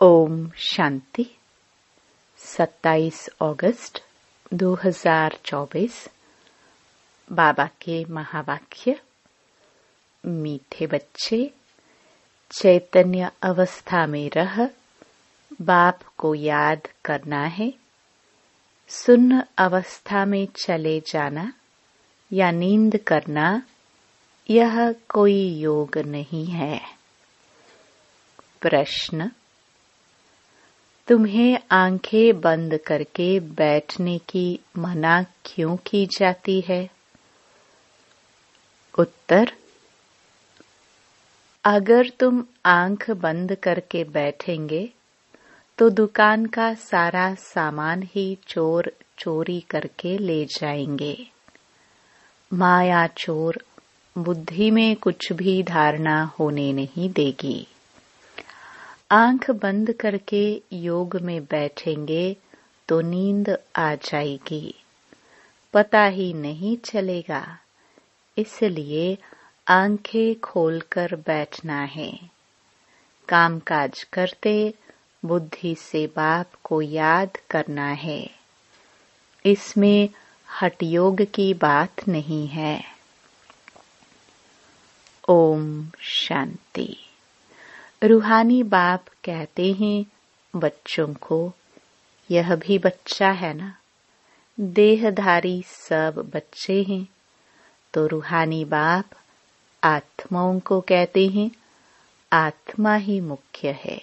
ओम शांति। 27 अगस्त 2024। बाबा के महावाक्य। मीठे बच्चे, चैतन्य अवस्था में रह बाप को याद करना है। सुन्न अवस्था में चले जाना या नींद करना यह कोई योग नहीं है। प्रश्न: तुम्हें आंखें बंद करके बैठने की मना क्यों की जाती है? उत्तर: अगर तुम आंख बंद करके बैठेंगे तो दुकान का सारा सामान ही चोर चोरी करके ले जाएंगे। माया चोर बुद्धि में कुछ भी धारणा होने नहीं देगी। आंख बंद करके योग में बैठेंगे तो नींद आ जाएगी, पता ही नहीं चलेगा। इसलिए आंखें खोलकर बैठना है। कामकाज करते बुद्धि से बाप को याद करना है। इसमें हठ योग की बात नहीं है। ओम शांति। रूहानी बाप कहते हैं बच्चों को, यह भी बच्चा है ना, देहधारी सब बच्चे हैं। तो रूहानी बाप आत्माओं को कहते हैं आत्मा ही मुख्य है।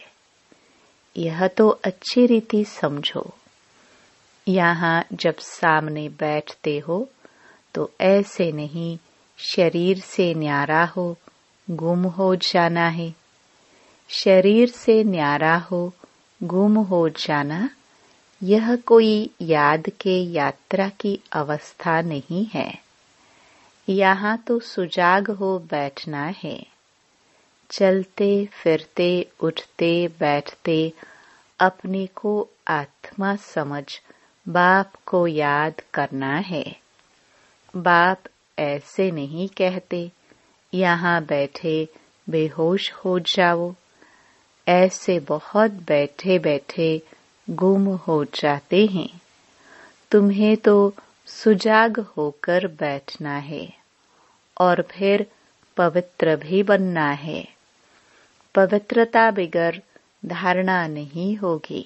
यह तो अच्छी रीति समझो। यहाँ जब सामने बैठते हो तो ऐसे नहीं शरीर से न्यारा हो गुम हो जाना है। शरीर से न्यारा हो गुम हो जाना यह कोई याद के यात्रा की अवस्था नहीं है। यहाँ तो सुजाग हो बैठना है। चलते फिरते उठते बैठते अपने को आत्मा समझ बाप को याद करना है। बाप ऐसे नहीं कहते यहाँ बैठे बेहोश हो जाओ। ऐसे बहुत बैठे बैठे गुम हो जाते हैं। तुम्हें तो सुजाग होकर बैठना है और फिर पवित्र भी बनना है। पवित्रता बिगर धारणा नहीं होगी।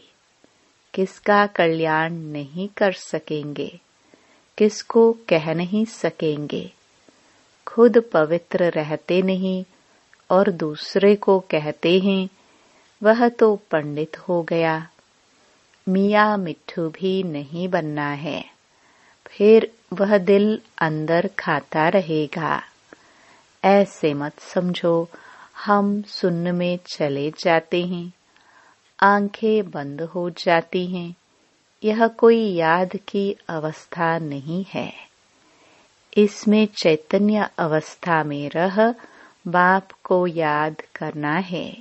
किसका कल्याण नहीं कर सकेंगे, किसको कह नहीं सकेंगे। खुद पवित्र रहते नहीं और दूसरे को कहते हैं वह तो पंडित हो गया। मियाँ मिट्ठू भी नहीं बनना है, फिर वह दिल अंदर खाता रहेगा। ऐसे मत समझो हम सुन्न में चले जाते हैं, आंखें बंद हो जाती हैं। यह कोई याद की अवस्था नहीं है। इसमें चैतन्य अवस्था में रह बाप को याद करना है।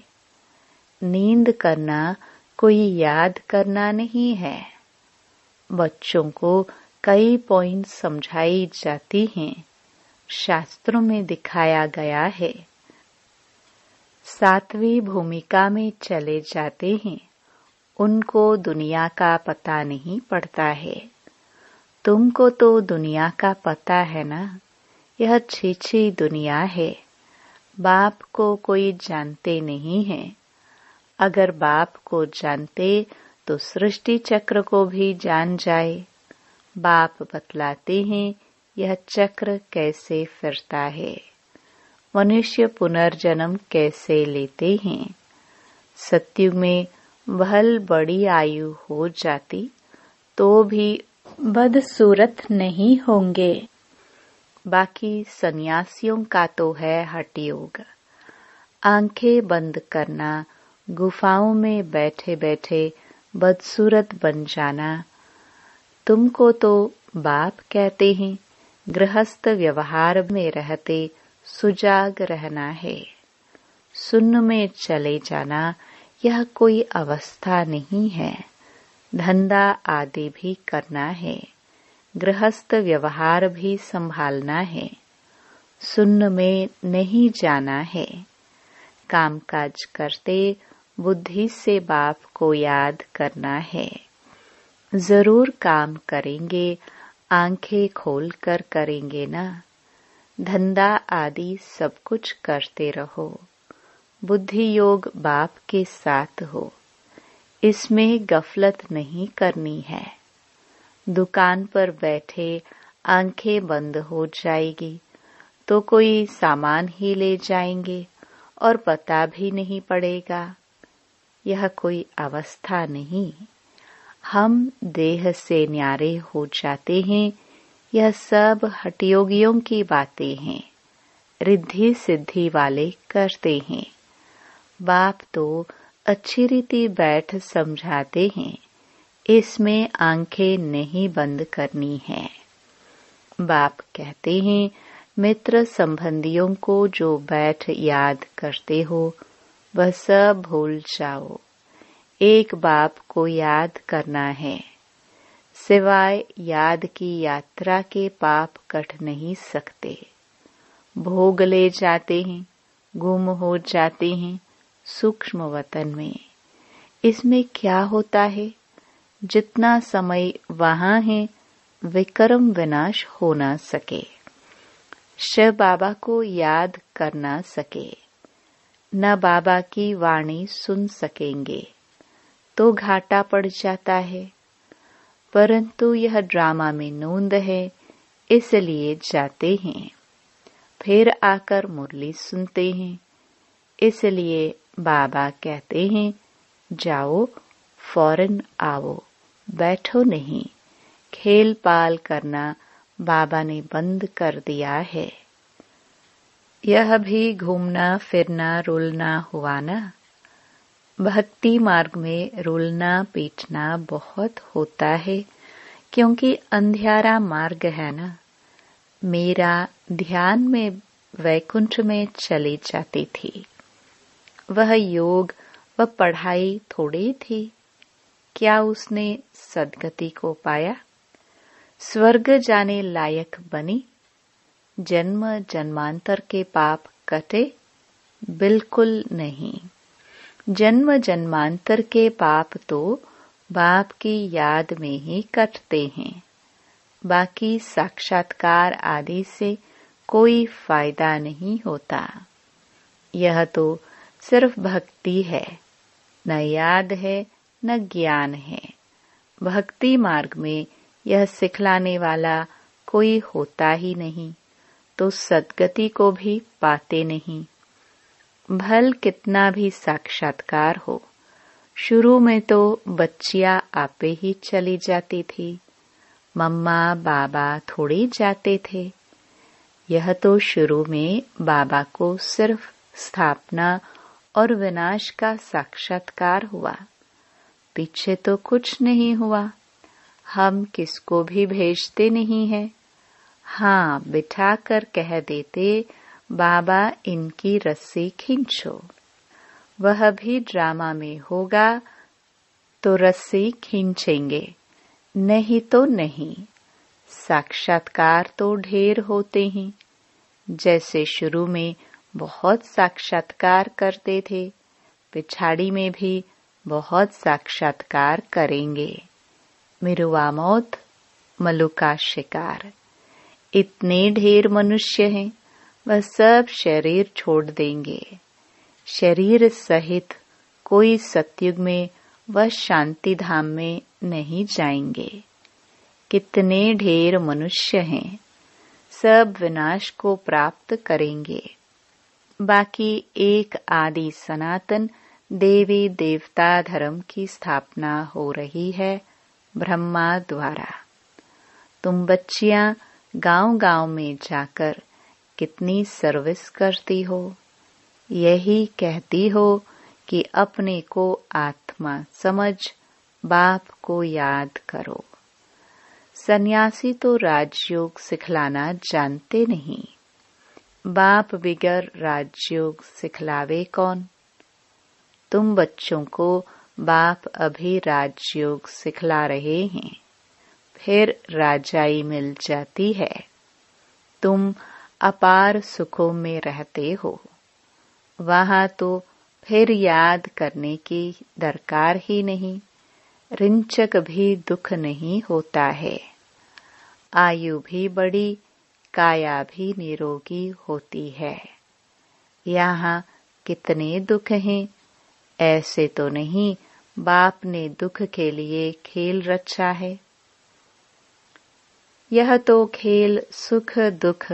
नींद करना कोई याद करना नहीं है। बच्चों को कई पॉइंट समझाई जाती हैं, शास्त्रों में दिखाया गया है। सातवीं भूमिका में चले जाते हैं, उनको दुनिया का पता नहीं पड़ता है। तुमको तो दुनिया का पता है ना, यह छीछी दुनिया है। बाप को कोई जानते नहीं है। अगर बाप को जानते तो सृष्टि चक्र को भी जान जाए। बाप बतलाते हैं यह चक्र कैसे फिरता है, मनुष्य पुनर्जन्म कैसे लेते हैं। सत्युग में भल बड़ी आयु हो जाती तो भी बदसूरत नहीं होंगे। बाकी सन्यासियों का तो है हठ योग। आंखें बंद करना, गुफाओं में बैठे बैठे बदसूरत बन जाना। तुमको तो बाप कहते हैं गृहस्थ व्यवहार में रहते सुजाग रहना है। सुन्न में चले जाना यह कोई अवस्था नहीं है। धंधा आदि भी करना है, गृहस्थ व्यवहार भी संभालना है। सुन्न में नहीं जाना है। कामकाज करते बुद्धि से बाप को याद करना है। जरूर काम करेंगे, आंखें खोलकर करेंगे ना। धंधा आदि सब कुछ करते रहो। बुद्धि योग बाप के साथ हो, इसमें गफलत नहीं करनी है। दुकान पर बैठे आंखें बंद हो जाएगी तो कोई सामान ही ले जाएंगे और पता भी नहीं पड़ेगा। यह कोई अवस्था नहीं। हम देह से न्यारे हो जाते हैं। यह सब हठयोगियों की बातें हैं, रिद्धि सिद्धि वाले करते हैं। बाप तो अच्छी रीति बैठ समझाते हैं, इसमें आंखें नहीं बंद करनी है। बाप कहते हैं, मित्र संबंधियों को जो बैठ याद करते हो वह सब भूल जाओ। एक बाप को याद करना है। सिवाय याद की यात्रा के पाप कट नहीं सकते। भोग ले जाते हैं, गुम हो जाते हैं सूक्ष्म वतन में। इसमें क्या होता है? जितना समय वहां है विक्रम विनाश हो न सके, शिव बाबा को याद कर न सके, न बाबा की वाणी सुन सकेंगे तो घाटा पड़ जाता है। परंतु यह ड्रामा में नोंद है, इसलिए जाते हैं। फिर आकर मुरली सुनते हैं, इसलिए बाबा कहते हैं जाओ फौरन आओ, बैठो नहीं। खेल पाल करना बाबा ने बंद कर दिया है। यह भी घूमना फिरना रुलना हुआ ना। भक्ति मार्ग में रुलना पीटना बहुत होता है, क्योंकि अंधियारा मार्ग है ना। मेरा ध्यान में वैकुंठ में चली जाती थी। वह योग व पढ़ाई थोड़ी थी। क्या उसने सदगति को पाया? स्वर्ग जाने लायक बनी? जन्म जन्मांतर के पाप कटे? बिल्कुल नहीं। जन्म जन्मांतर के पाप तो बाप की याद में ही कटते हैं। बाकी साक्षात्कार आदि से कोई फायदा नहीं होता। यह तो सिर्फ भक्ति है, न याद है न ज्ञान है। भक्ति मार्ग में यह सिखलाने वाला कोई होता ही नहीं, तो सद्गति को भी पाते नहीं। भल कितना भी साक्षात्कार हो, शुरू में तो बच्चियां आपे ही चली जाती थी। मम्मा बाबा थोड़ी जाते थे। यह तो शुरू में बाबा को सिर्फ स्थापना और विनाश का साक्षात्कार हुआ, पीछे तो कुछ नहीं हुआ। हम किसको भी भेजते नहीं है। हाँ, बिठा कर कह देते बाबा इनकी रस्सी खींचो। वह भी ड्रामा में होगा तो रस्सी खींचेंगे, नहीं तो नहीं। साक्षात्कार तो ढेर होते हैं। जैसे शुरू में बहुत साक्षात्कार करते थे, पिछाड़ी में भी बहुत साक्षात्कार करेंगे। मिरुआ मौत, मलुका शिकार, इतने ढेर मनुष्य हैं, वह सब शरीर छोड़ देंगे। शरीर सहित कोई सतयुग में वह शांति धाम में नहीं जाएंगे। कितने ढेर मनुष्य हैं, सब विनाश को प्राप्त करेंगे। बाकी एक आदि सनातन देवी देवता धर्म की स्थापना हो रही है ब्रह्मा द्वारा। तुम बच्चियां गांव-गांव में जाकर कितनी सर्विस करती हो। यही कहती हो कि अपने को आत्मा समझ, बाप को याद करो। सन्यासी तो राजयोग सिखलाना जानते नहीं। बाप बिगर राजयोग सिखलावे कौन? तुम बच्चों को बाप अभी राजयोग सिखला रहे हैं, फिर राजाई मिल जाती है। तुम अपार सुखों में रहते हो। वहां तो फिर याद करने की दरकार ही नहीं। रिंचक भी दुख नहीं होता है। आयु भी बड़ी, काया भी निरोगी होती है। यहाँ कितने दुख हैं। ऐसे तो नहीं बाप ने दुख के लिए खेल रचा है। यह तो खेल सुख दुख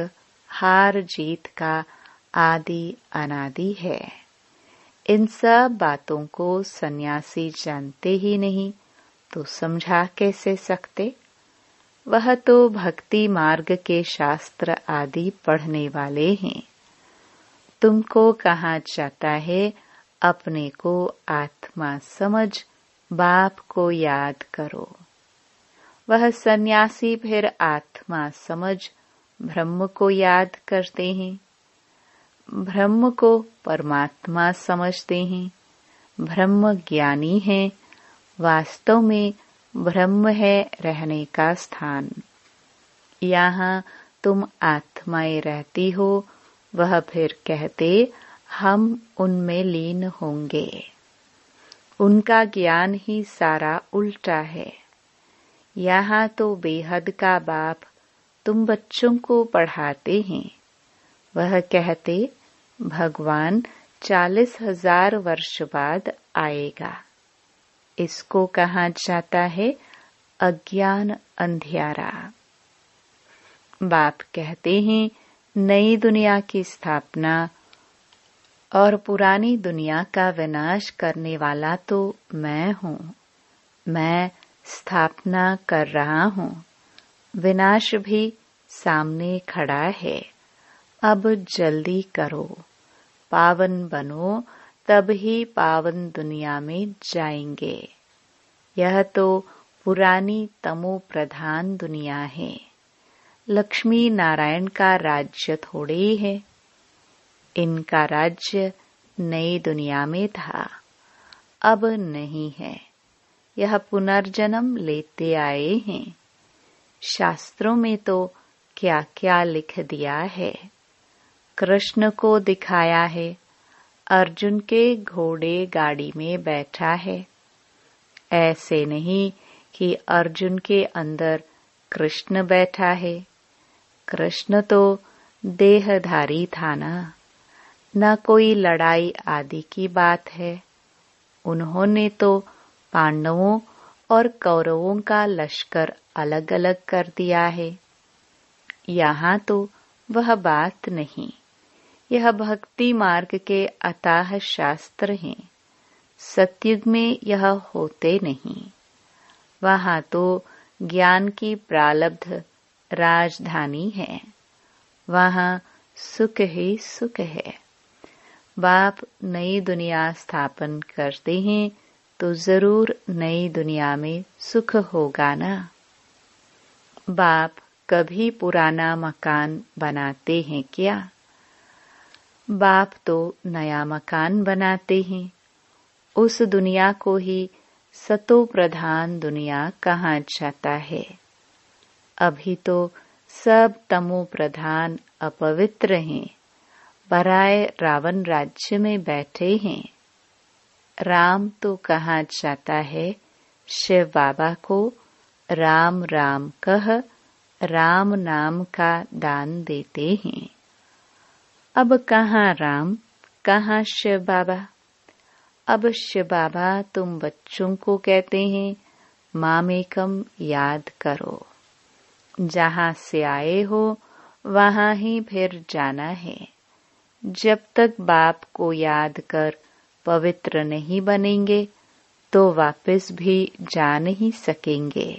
हार जीत का आदि अनादि है। इन सब बातों को सन्यासी जानते ही नहीं तो समझा कैसे सकते। वह तो भक्ति मार्ग के शास्त्र आदि पढ़ने वाले हैं। तुमको कहा जाता है अपने को आत्मा समझ, बाप को याद करो। वह सन्यासी फिर आत्मा समझ ब्रह्म को याद करते हैं। ब्रह्म को परमात्मा समझते हैं। ब्रह्म ज्ञानी है। वास्तव में ब्रह्म है रहने का स्थान। यहाँ तुम आत्माएं रहती हो। वह फिर कहते हम उनमें लीन होंगे। उनका ज्ञान ही सारा उल्टा है। यहाँ तो बेहद का बाप तुम बच्चों को पढ़ाते हैं। वह कहते भगवान 40,000 वर्ष बाद आएगा। इसको कहा जाता है अज्ञान अंधियारा। बाप कहते हैं नई दुनिया की स्थापना और पुरानी दुनिया का विनाश करने वाला तो मैं हूँ। मैं स्थापना कर रहा हूँ। विनाश भी सामने खड़ा है। अब जल्दी करो, पावन बनो, तब ही पावन दुनिया में जाएंगे। यह तो पुरानी तमो प्रधान दुनिया है। लक्ष्मी नारायण का राज्य थोड़े ही है। इनका राज्य नई दुनिया में था, अब नहीं है। यह पुनर्जन्म लेते आए हैं। शास्त्रों में तो क्या क्या लिख दिया है। कृष्ण को दिखाया है अर्जुन के घोड़े गाड़ी में बैठा है। ऐसे नहीं कि अर्जुन के अंदर कृष्ण बैठा है। कृष्ण तो देहधारी था ना, न कोई लड़ाई आदि की बात है। उन्होंने तो पांडवों और कौरवों का लश्कर अलग अलग कर दिया है। यहाँ तो वह बात नहीं। यह भक्ति मार्ग के अथाह शास्त्र हैं। सतयुग में यह होते नहीं। वहाँ तो ज्ञान की प्रालब्ध राजधानी है। वहाँ सुख ही सुख है। बाप नई दुनिया स्थापन करते हैं तो जरूर नई दुनिया में सुख होगा ना। बाप कभी पुराना मकान बनाते हैं क्या? बाप तो नया मकान बनाते हैं। उस दुनिया को ही सतो प्रधान दुनिया कहा जाता है। अभी तो सब तमो प्रधान अपवित्र हैं। पराए रावण राज्य में बैठे हैं। राम तो कहा जाता है शिव बाबा को राम राम कह राम नाम का दान देते हैं। अब कहाँ राम, कहाँ शिव बाबा। अब शिव बाबा तुम बच्चों को कहते हैं मामेकम याद करो। जहाँ से आए हो वहाँ ही फिर जाना है। जब तक बाप को याद कर पवित्र नहीं बनेंगे तो वापस भी जा नहीं सकेंगे।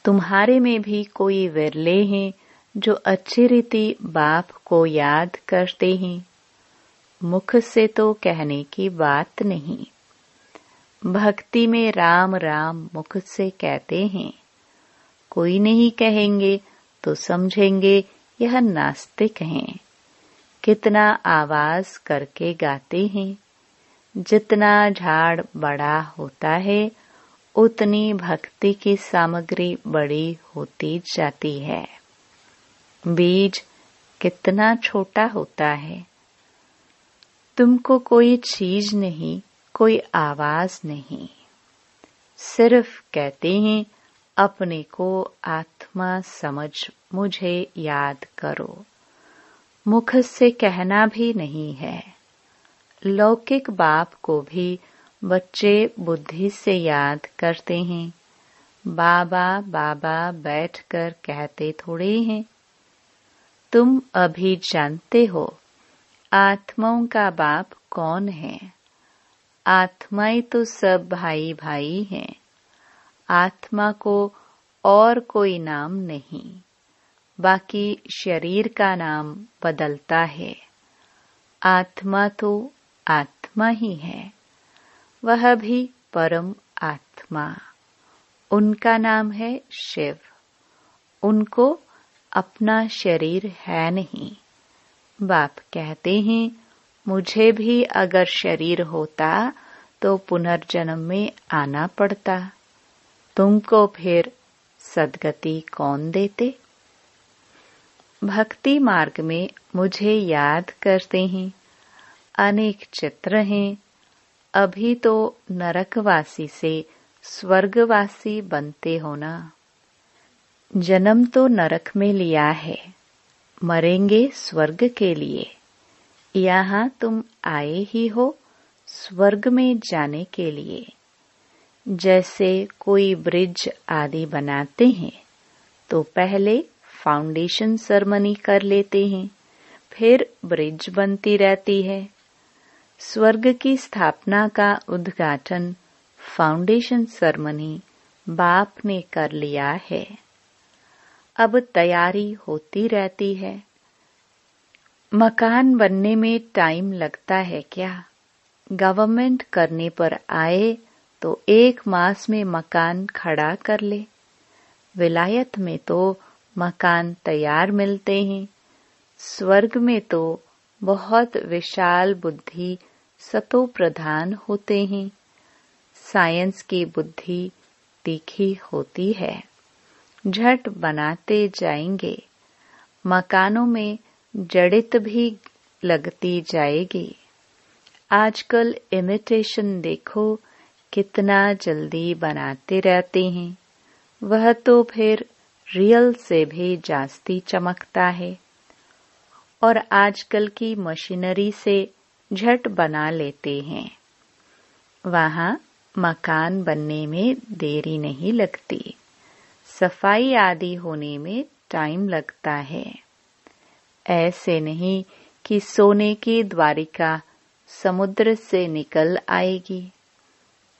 तुम्हारे में भी कोई विरले हैं जो अच्छी रीति बाप को याद करते हैं। मुख से तो कहने की बात नहीं। भक्ति में राम राम मुख से कहते हैं। कोई नहीं कहेंगे तो समझेंगे यह नास्तिक हैं। कितना आवाज करके गाते हैं। जितना झाड़ बड़ा होता है उतनी भक्ति की सामग्री बड़ी होती जाती है। बीज कितना छोटा होता है। तुमको कोई चीज नहीं, कोई आवाज नहीं। सिर्फ कहते हैं अपने को आत्मा समझ मुझे याद करो। मुख से कहना भी नहीं है। लौकिक बाप को भी बच्चे बुद्धि से याद करते हैं। बाबा बाबा बैठकर कहते थोड़े हैं। तुम अभी जानते हो आत्माओं का बाप कौन है। आत्माएं तो सब भाई भाई हैं। आत्मा को और कोई नाम नहीं, बाकी शरीर का नाम बदलता है। आत्मा तो आत्मा ही है, वह भी परम आत्मा। उनका नाम है शिव। उनको अपना शरीर है नहीं। बाप कहते हैं मुझे भी अगर शरीर होता तो पुनर्जन्म में आना पड़ता। तुमको फिर सद्गति कौन देते। भक्ति मार्ग में मुझे याद करते हैं। अनेक चित्र हैं। अभी तो नरकवासी से स्वर्गवासी बनते हो ना। जन्म तो नरक में लिया है, मरेंगे स्वर्ग के लिए। यहाँ तुम आए ही हो स्वर्ग में जाने के लिए। जैसे कोई ब्रिज आदि बनाते हैं तो पहले फाउंडेशन सेरेमनी कर लेते हैं, फिर ब्रिज बनती रहती है। स्वर्ग की स्थापना का उद्घाटन फाउंडेशन सेरेमनी बाप ने कर लिया है। अब तैयारी होती रहती है। मकान बनने में टाइम लगता है क्या। गवर्नमेंट करने पर आए तो 1 मास में मकान खड़ा कर ले। विलायत में तो मकान तैयार मिलते हैं। स्वर्ग में तो बहुत विशाल बुद्धि सतो प्रधान होते हैं। साइंस की बुद्धि तीखी होती है। झट बनाते जाएंगे। मकानों में जड़ित भी लगती जाएगी। आजकल इमिटेशन देखो कितना जल्दी बनाते रहते हैं। वह तो फिर रियल से भी जास्ती चमकता है। और आजकल की मशीनरी से झट बना लेते हैं। वहाँ मकान बनने में देरी नहीं लगती। सफाई आदि होने में टाइम लगता है। ऐसे नहीं कि सोने की द्वारिका समुद्र से निकल आएगी।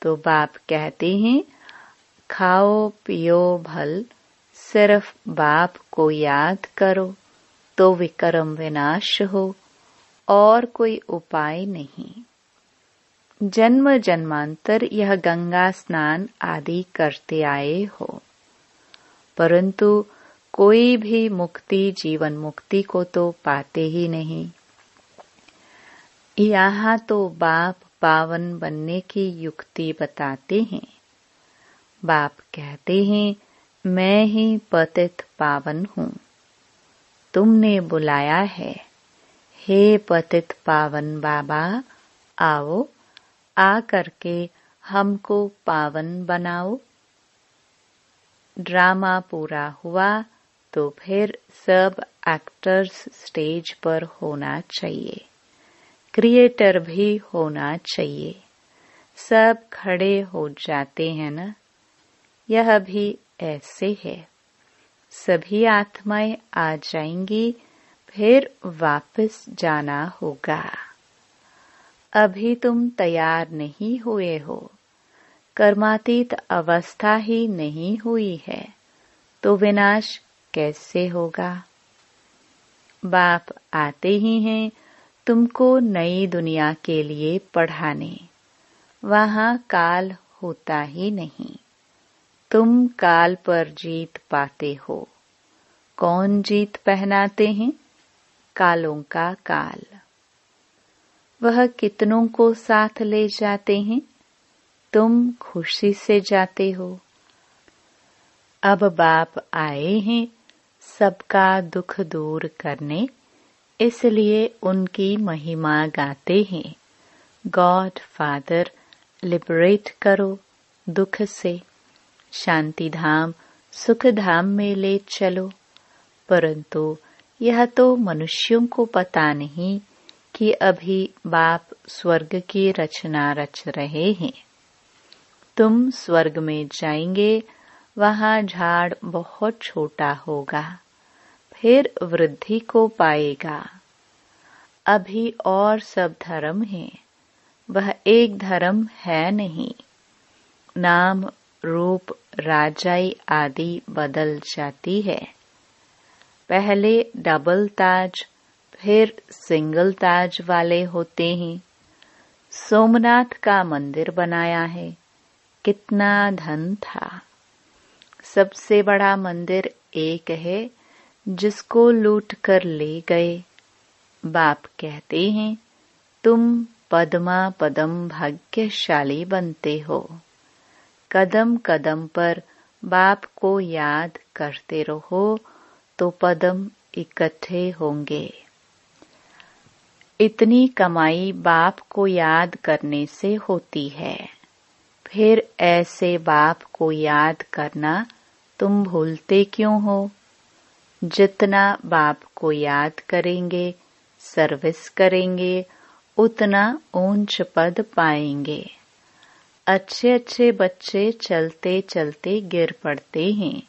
तो बाप कहते हैं खाओ पियो भल, सिर्फ बाप को याद करो तो विक्रम विनाश हो, और कोई उपाय नहीं। जन्म जन्मांतर यह गंगा स्नान आदि करते आए हो, परंतु कोई भी मुक्ति जीवन मुक्ति को तो पाते ही नहीं। यहाँ तो बाप पावन बनने की युक्ति बताते हैं। बाप कहते हैं मैं ही पतित पावन हूँ। तुमने बुलाया है, हे पतित पावन बाबा आओ, आ करके हमको पावन बनाओ। ड्रामा पूरा हुआ तो फिर सब एक्टर्स स्टेज पर होना चाहिए। क्रिएटर भी होना चाहिए। सब खड़े हो जाते हैं ना। यह भी ऐसे है। सभी आत्माएं आ जाएंगी, फिर वापस जाना होगा। अभी तुम तैयार नहीं हुए हो। कर्मातीत अवस्था ही नहीं हुई है, तो विनाश कैसे होगा। बाप आते ही हैं तुमको नई दुनिया के लिए पढ़ाने। वहाँ काल होता ही नहीं। तुम काल पर जीत पाते हो। कौन जीत पहनाते हैं? कालों का काल। वह कितनों को साथ ले जाते हैं? तुम खुशी से जाते हो। अब बाप आए हैं सबका दुख दूर करने, इसलिए उनकी महिमा गाते हैं। गॉड फादर, लिबरेट करो दुख से, शांति धाम सुख धाम में ले चलो। परंतु यह तो मनुष्यों को पता नहीं कि अभी बाप स्वर्ग की रचना रच रहे हैं। तुम स्वर्ग में जाएंगे, वहाँ झाड़ बहुत छोटा होगा, फिर वृद्धि को पाएगा। अभी और सब धर्म है, वह एक धर्म है नहीं। नाम रूप राजाई आदि बदल जाती है। पहले डबल ताज फिर सिंगल ताज वाले होते हैं। सोमनाथ का मंदिर बनाया है, कितना धन था। सबसे बड़ा मंदिर एक है जिसको लूट कर ले गए। बाप कहते हैं तुम पद्मा पदम भाग्यशाली बनते हो। कदम कदम पर बाप को याद करते रहो तो पदम इकट्ठे होंगे। इतनी कमाई बाप को याद करने से होती है। फिर ऐसे बाप को याद करना तुम भूलते क्यों हो? जितना बाप को याद करेंगे, सर्विस करेंगे, उतना ऊंच पद पाएंगे। अच्छे अच्छे बच्चे चलते चलते गिर पड़ते हैं।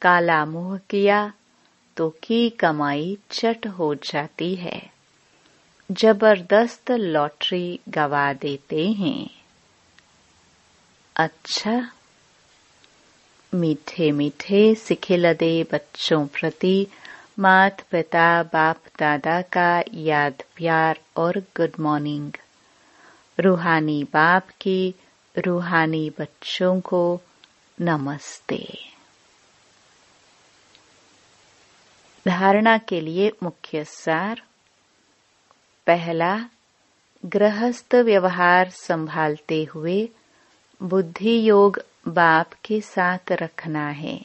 काला मुंह किया तो की कमाई चट हो जाती है। जबरदस्त लॉटरी गवा देते हैं। अच्छा, मीठे मीठे सिखिलदे बच्चों प्रति माता पिता बाप दादा का याद प्यार और गुड मॉर्निंग। रूहानी बाप की रूहानी बच्चों को नमस्ते। धारणा के लिए मुख्य सार। पहला, गृहस्थ व्यवहार संभालते हुए बुद्धि योग बाप के साथ रखना है।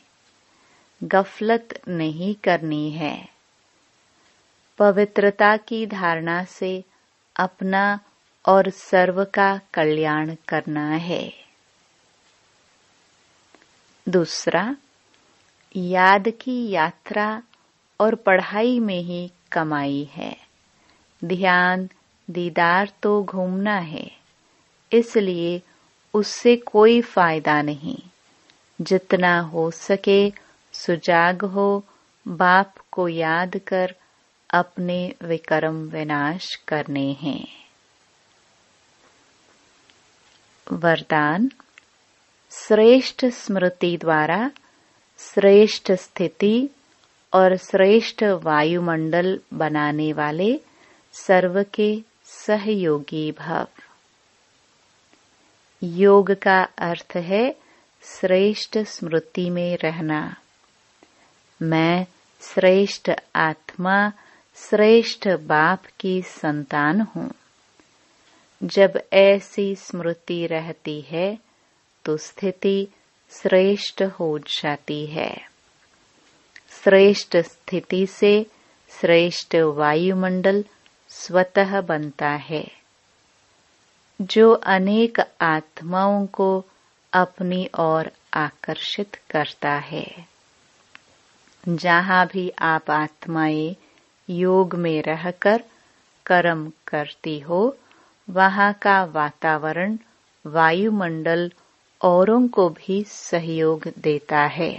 गफलत नहीं करनी है। पवित्रता की धारणा से अपना और सर्व का कल्याण करना है। दूसरा, याद की यात्रा और पढ़ाई में ही कमाई है। ध्यान दीदार तो घूमना है, इसलिए उससे कोई फायदा नहीं। जितना हो सके सुजाग हो, बाप को याद कर अपने विकर्म विनाश करने हैं। वरदान। श्रेष्ठ स्मृति द्वारा श्रेष्ठ स्थिति और श्रेष्ठ वायुमंडल बनाने वाले सर्व के सहयोगी भव। योग का अर्थ है श्रेष्ठ स्मृति में रहना। मैं श्रेष्ठ आत्मा श्रेष्ठ बाप की संतान हूँ। जब ऐसी स्मृति रहती है तो स्थिति श्रेष्ठ हो जाती है। श्रेष्ठ स्थिति से श्रेष्ठ वायुमंडल स्वतः बनता है, जो अनेक आत्माओं को अपनी ओर आकर्षित करता है। जहाँ भी आप आत्माएं योग में रहकर कर्म करती हो, वहाँ का वातावरण वायुमंडल औरों को भी सहयोग देता है।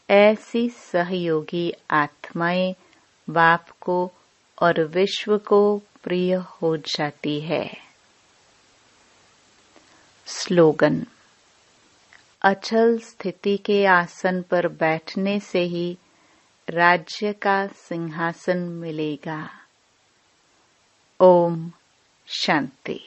ऐसी सहयोगी आत्माएं बाप को और विश्व को प्रिय हो जाती है। स्लोगन। अचल स्थिति के आसन पर बैठने से ही राज्य का सिंहासन मिलेगा। ओम शांति।